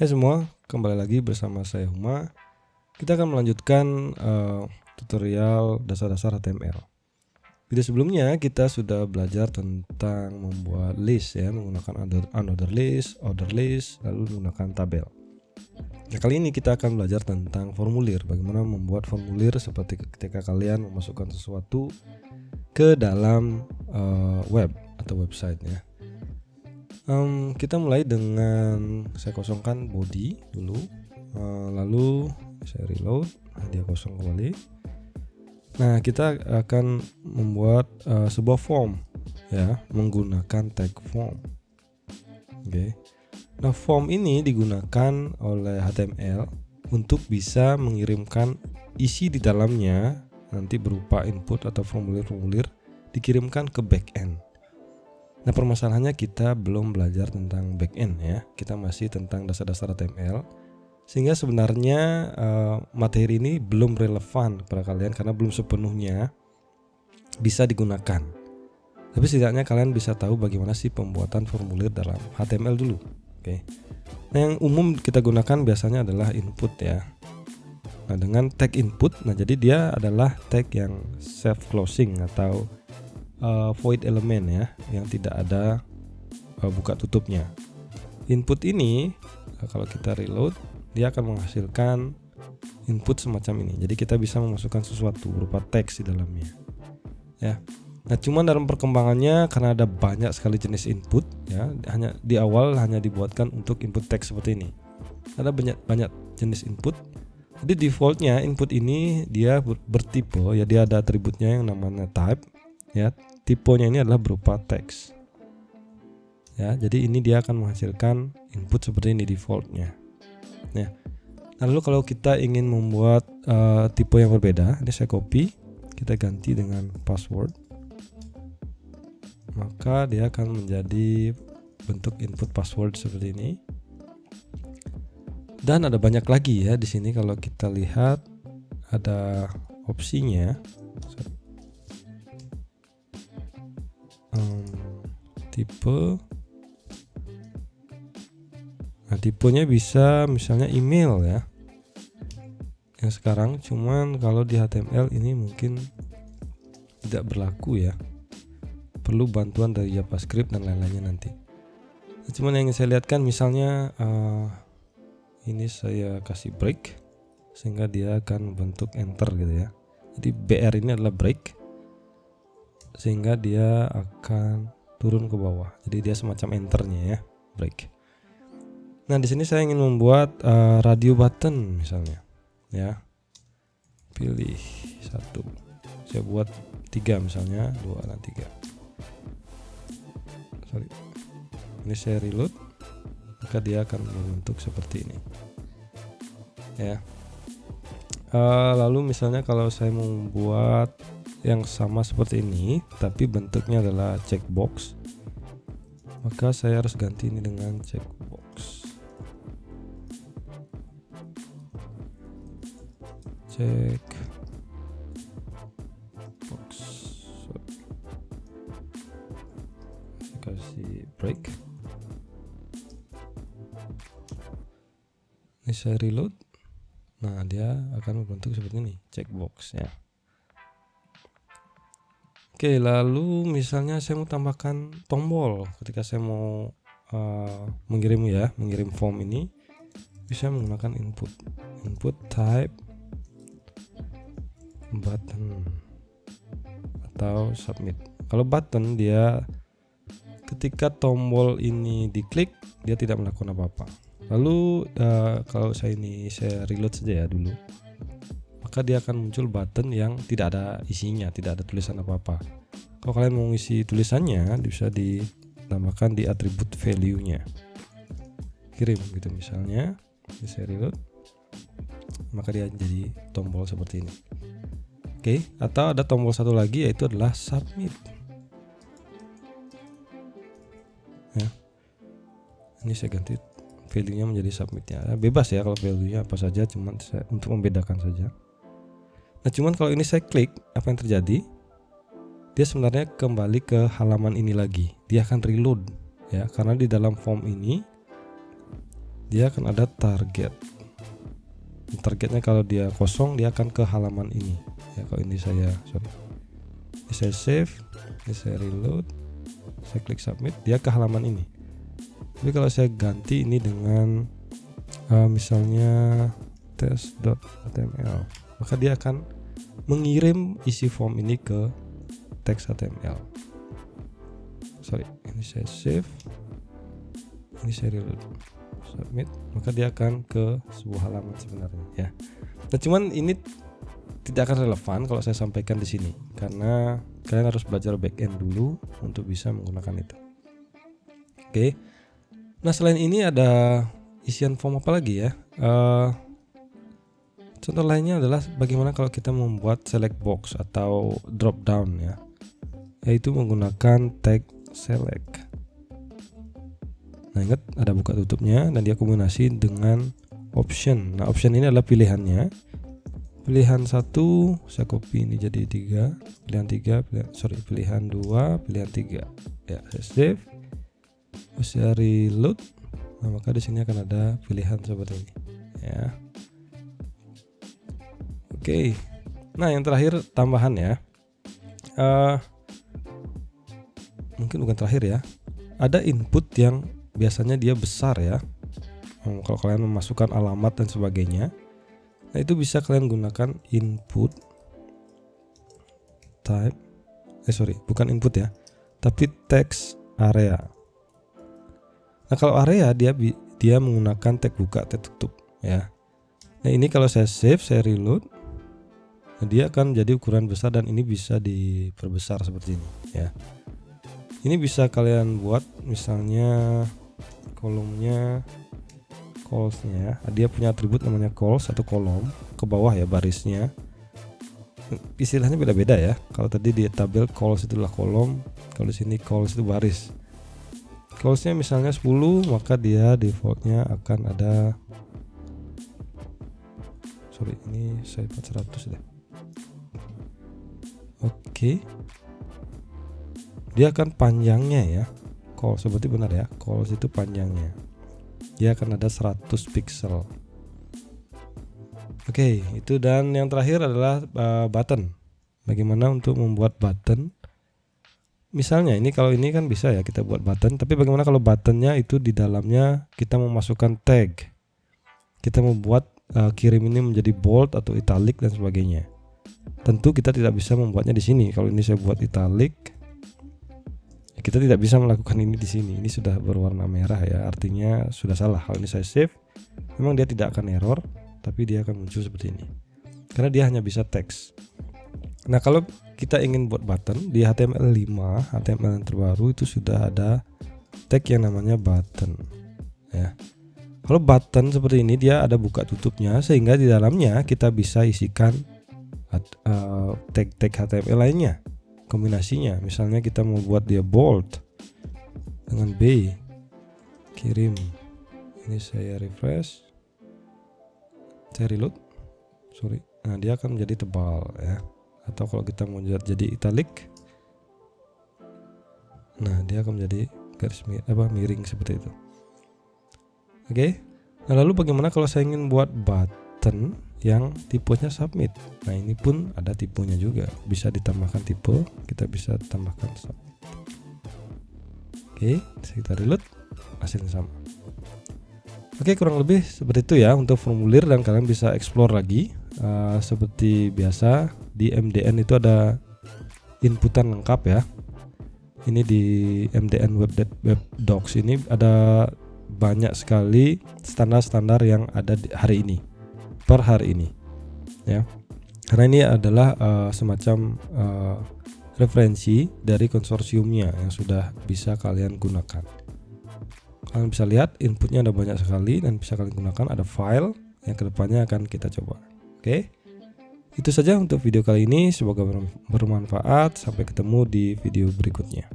Hai semua, kembali lagi bersama saya Huma. Kita akan melanjutkan tutorial dasar-dasar HTML. Video sebelumnya kita sudah belajar tentang membuat list ya, menggunakan unordered list, ordered list, lalu menggunakan tabel. Nah, kali ini kita akan belajar tentang formulir, bagaimana membuat formulir seperti ketika kalian memasukkan sesuatu ke dalam web atau website ya. Kita mulai dengan saya kosongkan body dulu, lalu saya reload, dia kosong kembali. Nah, kita akan membuat sebuah form ya, menggunakan tag form. Oke. Nah, form ini digunakan oleh HTML untuk bisa mengirimkan isi di dalamnya nanti berupa input atau formulir-formulir dikirimkan ke backend. Nah, permasalahannya kita belum belajar tentang backend ya, kita masih tentang dasar-dasar HTML, sehingga sebenarnya materi ini belum relevan kepada kalian karena belum sepenuhnya bisa digunakan. Tapi setidaknya kalian bisa tahu bagaimana sih pembuatan formulir dalam HTML dulu. Oke. Nah, yang umum kita gunakan biasanya adalah input ya. Nah, dengan tag input, nah jadi dia adalah tag yang self closing atau void element ya, yang tidak ada buka tutupnya. Input ini kalau kita reload, dia akan menghasilkan input semacam ini. Jadi kita bisa memasukkan sesuatu berupa teks di dalamnya. Ya. Nah, cuman dalam perkembangannya karena ada banyak sekali jenis input ya, hanya di awal hanya dibuatkan untuk input teks seperti ini. Ada banyak jenis input. Jadi defaultnya input ini dia bertipe ya, dia ada atributnya yang namanya type ya. Tipenya ini adalah berupa teks ya, jadi ini dia akan menghasilkan input seperti ini defaultnya ya. Lalu kalau kita ingin membuat tipe yang berbeda, ini saya copy, kita ganti dengan password, maka dia akan menjadi bentuk input password seperti ini. Dan ada banyak lagi ya di sini, kalau kita lihat ada opsinya. Tipe. Nah, tipenya bisa misalnya email ya, yang sekarang, cuman kalau di HTML ini mungkin tidak berlaku ya, perlu bantuan dari JavaScript dan lain-lainnya nanti. Nah, cuman yang saya lihatkan misalnya ini saya kasih break sehingga dia akan membentuk enter gitu ya. Jadi BR ini adalah break sehingga dia akan turun ke bawah. Jadi dia semacam enternya ya, break. Nah, di sini saya ingin membuat radio button misalnya ya. Pilih satu. Saya buat 3 misalnya, 2 dan 3. Sorry. Ini saya reload, maka dia akan membentuk seperti ini. Ya. Lalu misalnya kalau saya membuat yang sama seperti ini tapi bentuknya adalah checkbox, maka saya harus ganti ini dengan checkbox. Checkbox. Saya kasih break. Ini saya reload. Nah, dia akan membentuk seperti ini, checkbox ya. Oke, lalu misalnya saya mau tambahkan tombol ketika saya mau mengirim form ini, bisa menggunakan input type button atau submit. Kalau button, dia ketika tombol ini diklik dia tidak melakukan apa-apa. Lalu kalau saya reload saja ya dulu, maka dia akan muncul button yang tidak ada isinya, tidak ada tulisan apa-apa. Kalau kalian mau isi tulisannya, bisa ditambahkan di atribut value-nya. Kirim gitu misalnya, saya reload, maka dia jadi tombol seperti ini. Oke, atau ada tombol satu lagi yaitu adalah submit. Ya. Ini saya ganti value-nya menjadi submit-nya. Bebas ya kalau value-nya apa saja, cuman saya untuk membedakan saja. Nah, cuman kalau ini saya klik, apa yang terjadi? Dia sebenarnya kembali ke halaman ini lagi. Dia akan reload ya, karena di dalam form ini dia akan ada target. Targetnya kalau dia kosong dia akan ke halaman ini ya. Kalau ini saya save, ini saya reload, saya klik submit, dia ke halaman ini. Tapi kalau saya ganti ini dengan misalnya test.html, maka dia akan mengirim isi form ini ke teks HTML. Ini saya save, ini saya reload, submit, maka dia akan ke sebuah halaman sebenarnya ya. Nah, cuman ini tidak akan relevan kalau saya sampaikan di sini karena kalian harus belajar backend dulu untuk bisa menggunakan itu. Oke. Nah, selain ini ada isian form apa lagi ya? Contoh lainnya adalah bagaimana kalau kita membuat select box atau drop down ya, yaitu menggunakan tag select. Nah, ingat ada buka tutupnya dan dia kombinasi dengan option. Nah, option ini adalah pilihannya. Pilihan 1 saya copy ini jadi 3, pilihan 2, pilihan 3. Ya, saya save. Saya reload. Nah, maka di sini akan ada pilihan seperti ini ya. Oke. Nah, yang terakhir tambahan ya. Mungkin bukan terakhir ya. Ada input yang biasanya dia besar ya. Kalau kalian memasukkan alamat dan sebagainya, nah itu bisa kalian gunakan input type. Bukan input ya, tapi text area. Nah, kalau area dia menggunakan tag buka, tag tutup ya. Nah, ini kalau saya save, saya reload, nah dia akan jadi ukuran besar dan ini bisa diperbesar seperti ini ya. Ini bisa kalian buat misalnya kolomnya, calls-nya, dia punya atribut namanya calls, satu kolom ke bawah ya barisnya. Istilahnya beda-beda ya. Kalau tadi di tabel calls itu adalah kolom, kalau di sini calls itu baris. Calls-nya misalnya 10, maka dia defaultnya akan ada, ini saya 400 deh. Oke. Dia akan panjangnya ya. Calls seperti benar ya. Calls itu panjangnya. Dia akan ada 100 pixel. Oke, itu. Dan yang terakhir adalah button. Bagaimana untuk membuat button? Misalnya ini, kalau ini kan bisa ya kita buat button, tapi bagaimana kalau buttonnya itu di dalamnya kita memasukkan tag, kita membuat kirim ini menjadi bold atau italic dan sebagainya. Tentu kita tidak bisa membuatnya di sini. Kalau ini saya buat italic, kita tidak bisa melakukan ini di sini. Ini sudah berwarna merah ya, artinya sudah salah. Kalau ini saya save, memang dia tidak akan error, tapi dia akan muncul seperti ini karena dia hanya bisa teks. Nah, kalau kita ingin buat button di HTML5, HTML yang terbaru itu sudah ada tag yang namanya button ya. Kalau button seperti ini dia ada buka tutupnya, sehingga di dalamnya kita bisa isikan tag-tag HTML lainnya, kombinasinya. Misalnya kita mau buat dia bold dengan B, kirim. Ini saya refresh, saya reload, nah dia akan menjadi tebal ya. Atau kalau kita mau jadi italic, nah dia akan menjadi garis miring seperti itu. Oke. Nah, lalu bagaimana kalau saya ingin buat button yang tipenya submit? Nah, ini pun ada tipenya juga, bisa ditambahkan tipe, kita bisa tambahkan submit. Oke, kita reload, hasilnya sama. Oke, kurang lebih seperti itu ya untuk formulir, dan kalian bisa explore lagi. Seperti biasa di MDN itu ada inputan lengkap ya. Ini di MDN web docs ini ada banyak sekali standar-standar yang ada hari ini, per hari ini ya. Karena ini adalah semacam referensi dari konsorsiumnya yang sudah bisa kalian gunakan. Kalian bisa lihat inputnya ada banyak sekali dan bisa kalian gunakan. Ada file yang kedepannya akan kita coba. Oke, itu saja untuk video kali ini. Semoga bermanfaat. Sampai ketemu di video berikutnya.